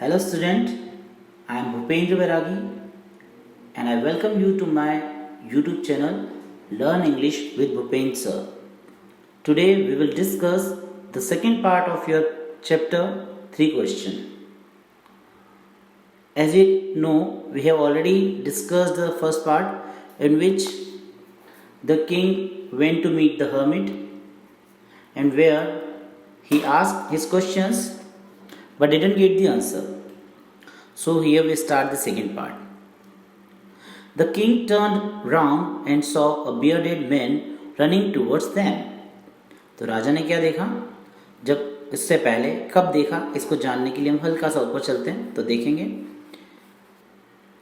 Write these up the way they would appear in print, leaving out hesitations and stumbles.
Hello student, I am Bhupendra Bairagi and I welcome you to my YouTube channel Learn English with Bhupendra Sir. Today we will discuss the second part of your chapter 3 question. As you know, we have already discussed the first part in which the king went to meet the hermit and where he asked his questions but didn't get the answer. So here we start the second part. The king turned round and saw a bearded man running towards them. तो राजा ने क्या देखा? जब इससे पहले कब देखा इसको जानने के लिए हम हल्का सा ऊपर चलते हैं तो देखेंगे.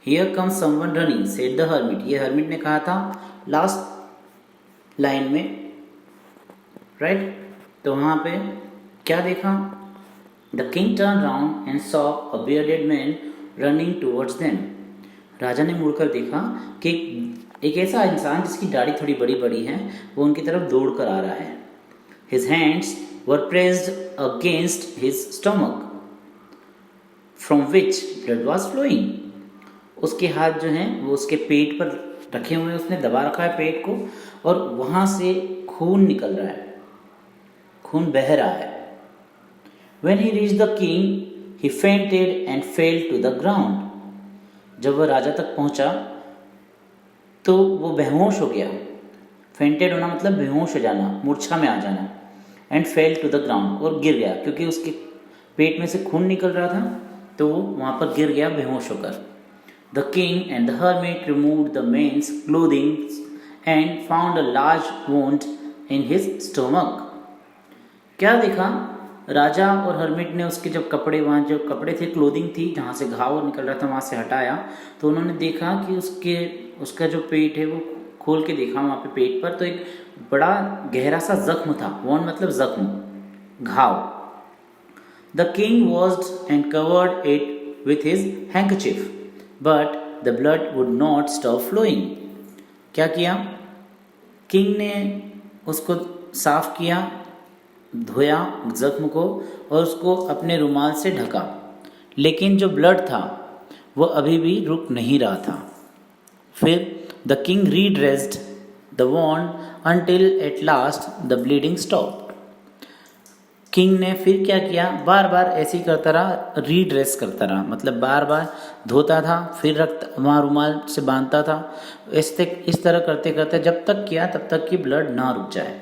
Here comes someone running, said the hermit. ये hermit ने कहा था लास्ट लाइन में, राइट? तो वहाँ पे क्या देखा? The king turned round and saw a bearded man running towards them. राजा ने मुड़कर देखा कि एक ऐसा इंसान जिसकी दाढ़ी थोड़ी बड़ी बड़ी है वो उनकी तरफ दौड़ कर आ रहा है. His hands were pressed against his stomach, from which blood was flowing. उसके हाथ जो हैं वो उसके पेट पर रखे हुए हैं, उसने दबा रखा है पेट को और वहाँ से खून निकल रहा है, खून बह रहा है. When he reached the king, he fainted and fell to the ground. जब वह राजा तक पहुंचा तो वो बेहोश हो गया. फेंटेड होना मतलब बेहोश हो जाना, मूर्छा में आ जाना. And fell to the ground, और गिर गया क्योंकि उसके पेट में से खून निकल रहा था तो वो वहाँ पर गिर गया बेहोश होकर. The king and the hermit removed the man's clothing and found a large wound in his stomach. क्या देखा? राजा और हर्मिट ने उसके जब कपड़े, वहाँ जो कपड़े थे, क्लोथिंग थी, जहाँ से घाव निकल रहा था वहाँ से हटाया तो उन्होंने देखा कि उसका जो पेट है वो खोल के देखा वहाँ पे पेट पर तो एक बड़ा गहरा सा जख्म था. वॉन्ड मतलब जख्म, घाव. The king washed and covered it with his handkerchief but the blood would not stop flowing. क्या किया? किंग ने उसको साफ किया, धोया जख्म को और उसको अपने रुमाल से ढका, लेकिन जो ब्लड था वो अभी भी रुक नहीं रहा था. फिर the king redressed the wound until at last the bleeding stopped. King ने फिर क्या किया? बार बार ऐसे ही करता रहा, रीड्रेस करता रहा मतलब बार बार धोता था, फिर रखता, वहाँ रुमाल से बांधता था. इस तरह करते करते जब तक किया तब तक कि ब्लड ना रुक जाए.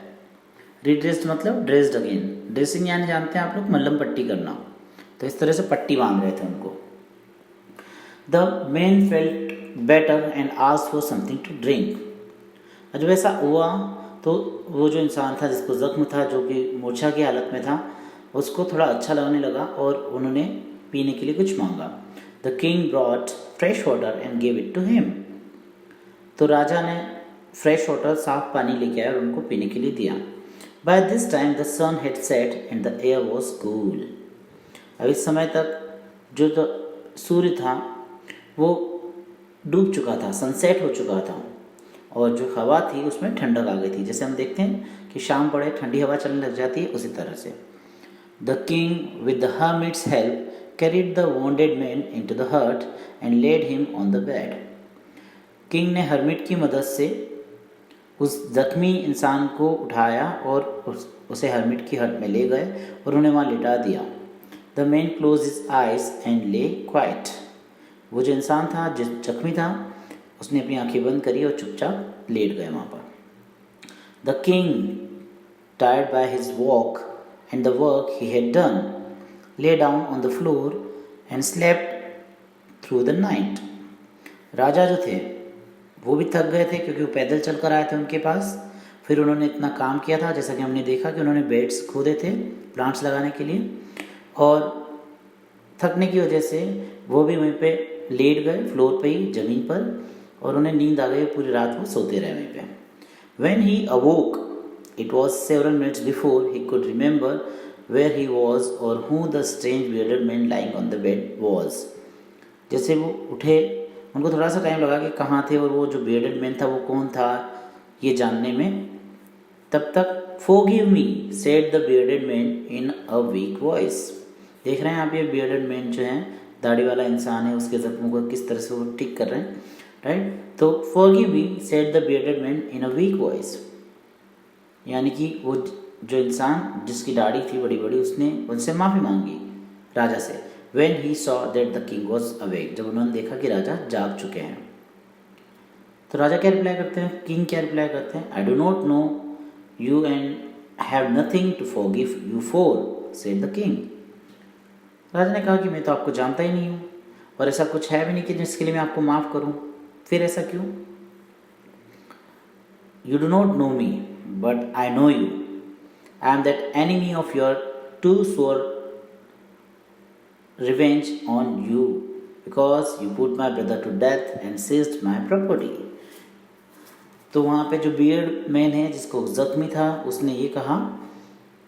रीड्रेस्ड मतलब ड्रेस्ड अगेन. ड्रेसिंग यानी जानते हैं आप लोग, मल्लम पट्टी करना. तो इस तरह से पट्टी बांध रहे थे उनको. The man felt better and asked for something to drink. जब ऐसा हुआ तो वो जो इंसान था जिसको जख्म था, जो कि मूर्छा की हालत में था, उसको थोड़ा अच्छा लगने लगा और उन्होंने पीने के लिए कुछ मांगा. The king brought fresh water and gave it to him. तो राजा ने फ्रेश वाटर, साफ पानी लेके आया और उनको पीने के लिए दिया. By this time the sun had set and the air was cool. अब इस समय तक जो तो सूर्य था वो डूब चुका था, सनसेट हो चुका था, और जो हवा थी उसमें ठंडक आ गई थी. जैसे हम देखते हैं कि शाम पड़े ठंडी हवा चलने लग जाती है, उसी तरह से. The king with the hermit's help carried the wounded man into the hut and laid him on the bed. King ने हर्मिट की मदद से उस जख्मी इंसान को उठाया और उसे हर्मिट की हट में ले गए और उन्हें वहाँ लिटा दिया. The man close his eyes and ले क्वाइट. वो जो इंसान था, जो जख्मी था, उसने अपनी आंखें बंद करी और चुपचाप लेट गए वहाँ पर. The king, tired by his walk and the work he had done, lay down on the floor and slept through the night. राजा जो थे वो भी थक गए थे क्योंकि वो पैदल चल कर आए थे उनके पास. फिर उन्होंने इतना काम किया था, जैसा कि हमने देखा कि उन्होंने बेड्स खोदे थे प्लांट्स लगाने के लिए, और थकने की वजह से वो भी वहीं पे लेट गए फ्लोर पे ही, ज़मीन पर, और उन्हें नींद आ गई. पूरी रात वो सोते रहे वहीं पे. When he awoke it was several minutes before he could remember where he was और who the strange bearded man lying on the bed was. जैसे वो उठे उनको थोड़ा सा टाइम लगा कि कहाँ थे और वो जो बियर्डेड मैन था वो कौन था ये जानने में. तब तक forgive me said the bearded man in a week voice. देख रहे हैं आप, ये बियर्डेड मैन जो हैं दाढ़ी वाला इंसान है, उसके जख्मों को किस तरह से वो ठीक कर रहे हैं, राइट। तो forgive me said the bearded man in a week voice, यानी कि वो जो इंसान जिसकी दाढ़ी थी बड़ी बड़ी, उसने उनसे माफ़ी मांगी राजा से। When he saw that the king was awake, जब उन्होंने देखा कि राजा जाग चुके हैं। तो राजा क्या रिप्लाई करते हैं, किंग क्या रिप्लाई करते हैं, I do not know you and have nothing to forgive you for, said the king. राजा ने कहा कि मैं तो आपको जानता ही नहीं हूँ और ऐसा कुछ है भी नहीं कि जिसके लिए मैं आपको माफ़ करूँ, फिर ऐसा क्यों। You do not know me but I know you, I am that enemy of your to swore revenge on you because you put my brother to death and seized my property। तो वहाँ पे जो beard man है जिसको जख्मी था, उसने ये कहा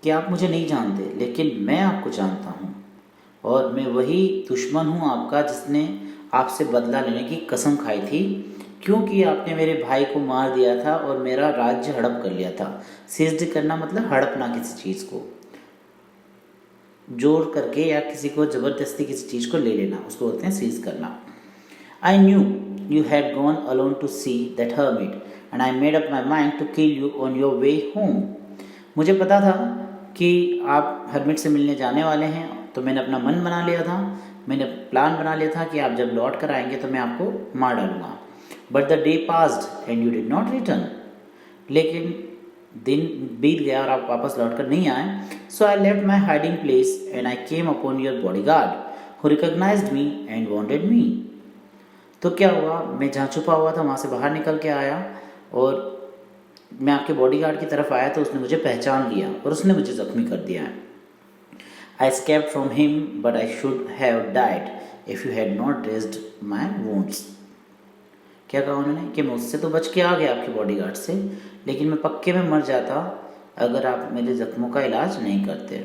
कि आप मुझे नहीं जानते लेकिन मैं आपको जानता हूँ और मैं वही दुश्मन हूँ आपका जिसने आपसे बदला लेने की कसम खाई थी, क्योंकि आपने मेरे भाई को मार दिया था और मेरा राज्य हड़प कर लिया था। सीज्ड करना मतलब हड़पना किसी चीज़ को जोर करके या किसी को ज़बरदस्ती किसी चीज़ को ले लेना, उसको बोलते हैं सीज करना। I knew you had gone alone to see that hermit and I made up my mind to kill you on your way home. मुझे पता था कि आप हर्मिट से मिलने जाने वाले हैं, तो मैंने अपना मन बना लिया था, मैंने प्लान बना लिया था कि आप जब लौट कर आएंगे तो मैं आपको मार डालूंगा। But the day passed and you did not return, लेकिन दिन बीत गया और आप वापस लौट कर नहीं आए। So I left my hiding place and I came upon your bodyguard who recognized me and wanted me. तो क्या हुआ, मैं जहाँ छुपा हुआ था वहाँ से बाहर निकल के आया और मैं आपके बॉडी गार्ड की तरफ आया तो उसने मुझे पहचान लिया और उसने मुझे जख्मी कर दिया है। आई escaped from him but I should have died if you had not dressed my wounds. क्या कहा उन्होंने कि मैं उससे तो बच के आ गया आपके बॉडीगार्ड से, लेकिन मैं पक्के में मर जाता अगर आप मेरे जख्मों का इलाज नहीं करते।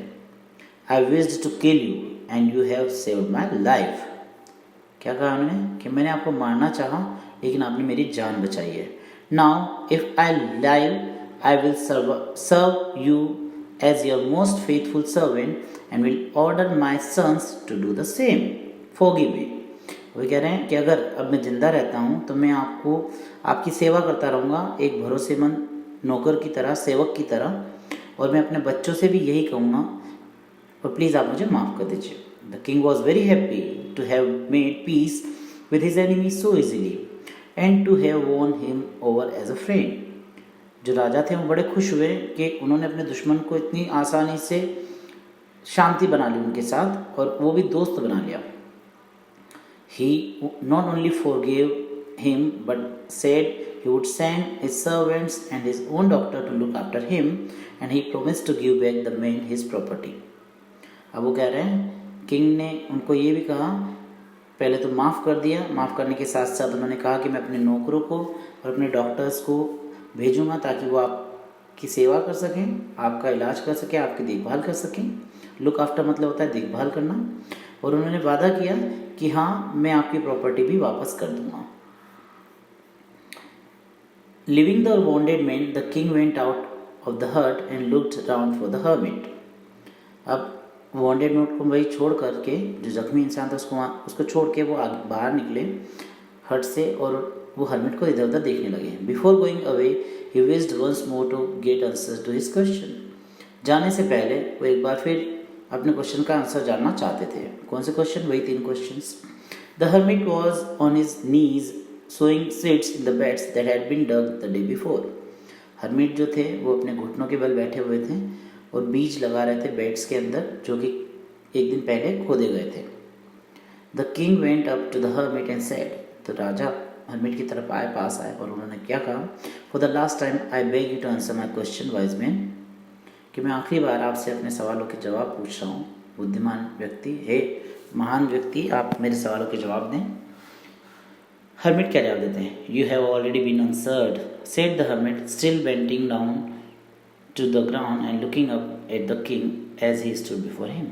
I wished to kill you and you have saved my life. क्या कहा उन्होंने कि मैंने आपको मारना चाहा लेकिन आपने मेरी जान बचाई है। Now if I live I will serve you as your most faithful servant and will order my sons to do the same, forgive me. वो कह रहे हैं कि अगर अब मैं ज़िंदा रहता हूँ तो मैं आपको आपकी सेवा करता रहूँगा, एक भरोसेमंद नौकर की तरह, सेवक की तरह, और मैं अपने बच्चों से भी यही कहूँगा और प्लीज़ आप मुझे माफ़ कर दीजिए। The king was very happy to have made peace with his enemy so easily and to have won him over as a friend. जो राजा थे वो बड़े खुश हुए कि उन्होंने अपने दुश्मन को इतनी आसानी से शांति बना ली उनके साथ और वो भी दोस्त बना लिया। He not only forgave him but said he would send his servants and his own doctor to look after him and he promised to give back the man his property। अब वो कह रहे हैं किंग ने उनको ये भी कहा, पहले तो माफ़ कर दिया, माफ़ करने के साथ साथ उन्होंने कहा कि मैं अपने नौकरों को और अपने डॉक्टर्स को भेजूंगा ताकि वो आपकी सेवा कर सकें, आपका इलाज कर सकें, आपकी देखभाल कर सकें। लुक आफ्टर मतलब होता है देखभाल करना। और उन्होंने वादा किया कि हाँ मैं आपकी प्रॉपर्टी भी वापस कर दूंगा। Leaving the wounded man the king went out of the hut and looked round for the hermit. अब वॉन्डेड मैन को वही छोड़ करके, जो जख्मी इंसान था उसको छोड़ के वो बाहर निकले हट से और वो हर्मिट को इधर उधर देखने लगे। Before going away he wished once more to get answer to his question. जाने से पहले वो एक बार फिर अपने क्वेश्चन का आंसर जानना चाहते थे। कौन से क्वेश्चन, वही 3 questions. The hermit was on his knees sowing seeds in the beds that had been dug the day before. Hermit जो थे वो अपने घुटनों के बल बैठे हुए थे और बीज लगा रहे थे बेड्स के अंदर जो कि एक दिन पहले खोदे गए थे। The king went up to the hermit and said, तो राजा हर्मिट की तरफ आए, पास आए और उन्होंने क्या कहा, for the last time I beg you to answer my question wise man, कि मैं आखिरी बार आपसे अपने सवालों के जवाब पूछ रहा हूँ। बुद्धिमान व्यक्ति, हे महान व्यक्ति, आप मेरे सवालों के जवाब दें। हर्मिट क्या जवाब देते हैं, you have already been answered, said the hermit still bending down to the ground and looking up at the king as he stood before him.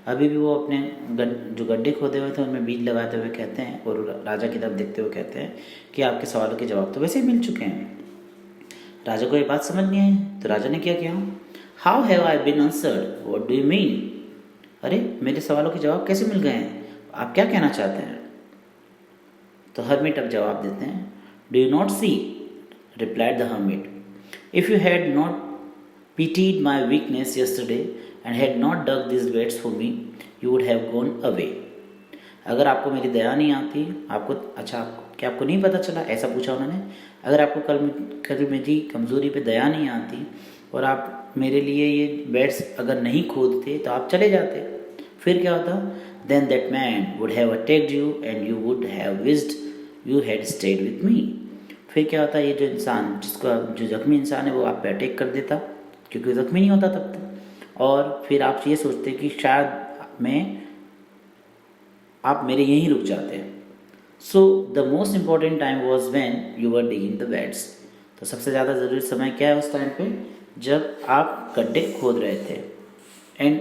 अभी भी वो अपने जो गड्ढे खोदे हुए थे उनमें बीज लगाते हुए कहते हैं और राजा की तरफ देखते हुए कहते हैं कि आपके सवालों के जवाब तो वैसे ही मिल चुके हैं। राजा को ये बात समझ नहीं आई, तो राजा ने क्या किया, how have I been answered, what do you mean. अरे मेरे सवालों के जवाब कैसे मिल गए हैं, आप क्या कहना चाहते हैं? तो हर्मिट अब जवाब देते हैं, do you not see, replied the hermit, if you had not pitied my weakness yesterday and had not dug these wells for me, you would have gone away. अगर आपको मेरी दया नहीं आती, आपको अच्छा क्या आपको नहीं पता चला, ऐसा पूछा उन्होंने, अगर आपको कल मेरी कमज़ोरी पे दया नहीं आती और आप मेरे लिए ये बेड्स अगर नहीं खोदते तो आप चले जाते, फिर क्या होता? Then that man would have attacked you and you would have wished you had stayed with me. फिर क्या होता? ये जो इंसान जो जख्मी इंसान है वो आप पे अटैक कर देता, क्योंकि जख्मी नहीं होता तब तक, और फिर आप ये सोचते कि शायद आप मेरे यहीं रुक जाते हैं. So the most important time was when you were digging the beds. तो सबसे ज़्यादा ज़रूरी समय क्या है उस टाइम पे? जब आप गड्ढे खोद रहे थे. And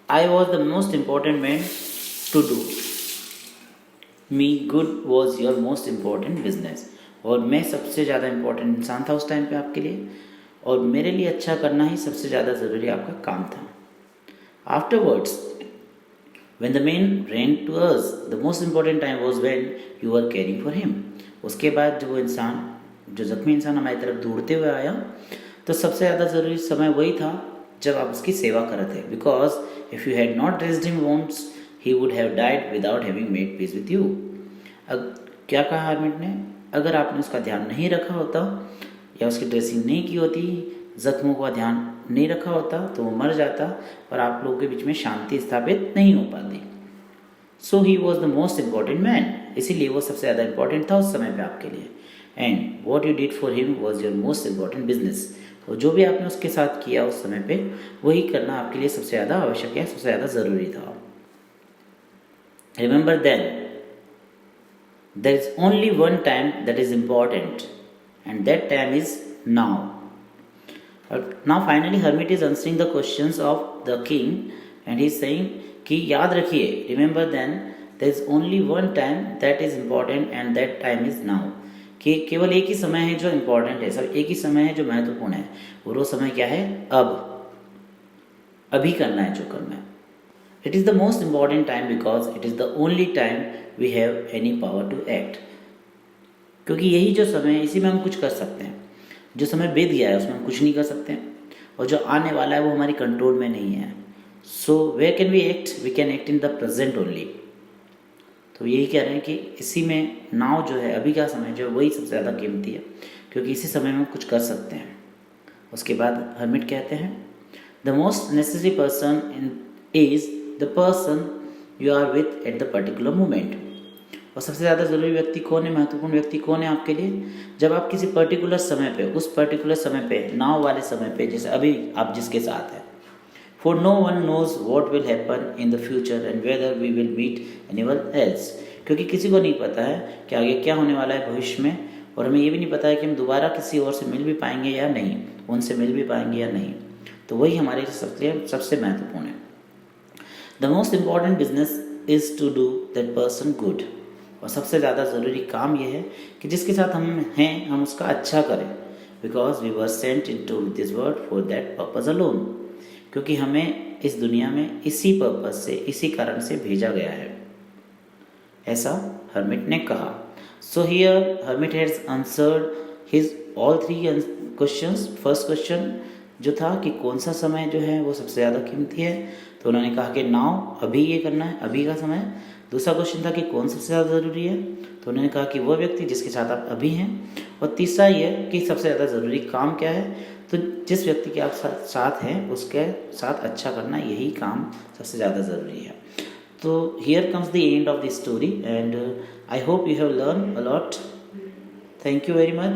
I was the most important man to do me good was your most important business. और मैं सबसे ज़्यादा इम्पॉर्टेंट इंसान था उस टाइम पे आपके लिए, और मेरे लिए अच्छा करना ही सबसे ज़्यादा ज़रूरी आपका काम था. Afterwards when the man ran to us, the most important time was when you were caring for him. उसके बाद जो जख्मी इंसान हमारी तरफ दौड़ते हुए आया, तो सबसे ज़्यादा ज़रूरी समय वही था जब आप उसकी सेवा कर रहे थे. Because if you had not dressed him wounds he would have died without having made peace with you. अब क्या कहा हार्मिट ने? अगर आपने उसका ध्यान नहीं रखा होता या उसकी ड्रेसिंग नहीं की होती, जख्मों का ध्यान नहीं रखा होता, तो वो मर जाता और आप लोगों के बीच में शांति स्थापित नहीं हो पाती. So he was the most important man. इसीलिए वो सबसे ज़्यादा इंपॉर्टेंट था उस समय पे आपके लिए. And what you did for him was your most important business. तो जो भी आपने उसके साथ किया उस समय पे, वही करना आपके लिए सबसे ज़्यादा आवश्यक है, सबसे ज़्यादा ज़रूरी था. Remember then there is only one time that is important and that time is now. Now finally hermit is answering the questions of the king and he is saying कि याद रखिए, remember then there is only one time that is important and that time is now. कि केवल एक ही समय है जो important है, सब एक ही समय है जो महत्वपूर्ण है, और वो समय क्या है? अभी करना है जो करना है. It is the most important time because it is the only time we have any power to act. क्योंकि यही जो समय है, इसी में हम कुछ कर सकते हैं. जो समय बीत गया है उसमें हम कुछ नहीं कर सकते हैं, और जो आने वाला है वो हमारी कंट्रोल में नहीं है. So where can we act? We can act in the present only. तो यही कह रहे हैं कि इसी में नाउ जो है, अभी का समय जो है, वही सबसे ज़्यादा कीमती है, क्योंकि इसी समय में हम कुछ कर सकते हैं. उसके बाद हर्मिट कहते हैं, the most necessary person is the person you are with at the particular moment. और सबसे ज़्यादा ज़रूरी व्यक्ति कौन है, महत्वपूर्ण व्यक्ति कौन है आपके लिए? जब आप किसी पर्टिकुलर समय पे, उस पर्टिकुलर समय पे, नाव वाले समय पे, जैसे अभी आप जिसके साथ हैं. For no one knows what will happen in the future and whether we will meet anyone else. क्योंकि किसी को नहीं पता है कि आगे क्या होने वाला है भविष्य में, और हमें ये भी नहीं पता है कि हम दोबारा किसी और से मिल भी पाएंगे या नहीं, उनसे मिल भी पाएंगे या नहीं. तो वही हमारे लिए सबसे महत्वपूर्ण है. The most important business is to do that person good. और सबसे ज़्यादा ज़रूरी काम यह है कि जिसके साथ हम हैं हम उसका अच्छा करें. Because we were sent into this world for that purpose alone. क्योंकि हमें इस दुनिया में इसी पर्पज से, इसी कारण से भेजा गया है, ऐसा हर्मिट ने कहा. So here hermit has answered his all 3 questions. First question जो था कि कौन सा समय जो है वो सबसे ज़्यादा कीमती है, तो उन्होंने कहा कि नाउ, अभी ये करना है, अभी का समय. दूसरा क्वेश्चन था कि कौन सबसे ज़्यादा ज़रूरी है, तो उन्होंने कहा कि वो व्यक्ति जिसके साथ आप अभी हैं. और तीसरा ये कि सबसे ज़्यादा ज़रूरी काम क्या है, तो जिस व्यक्ति के आप साथ हैं उसके साथ अच्छा करना, यही काम सबसे ज़्यादा ज़रूरी है. तो here comes the end of the story and I hope you have learn a lot. Thank you very much.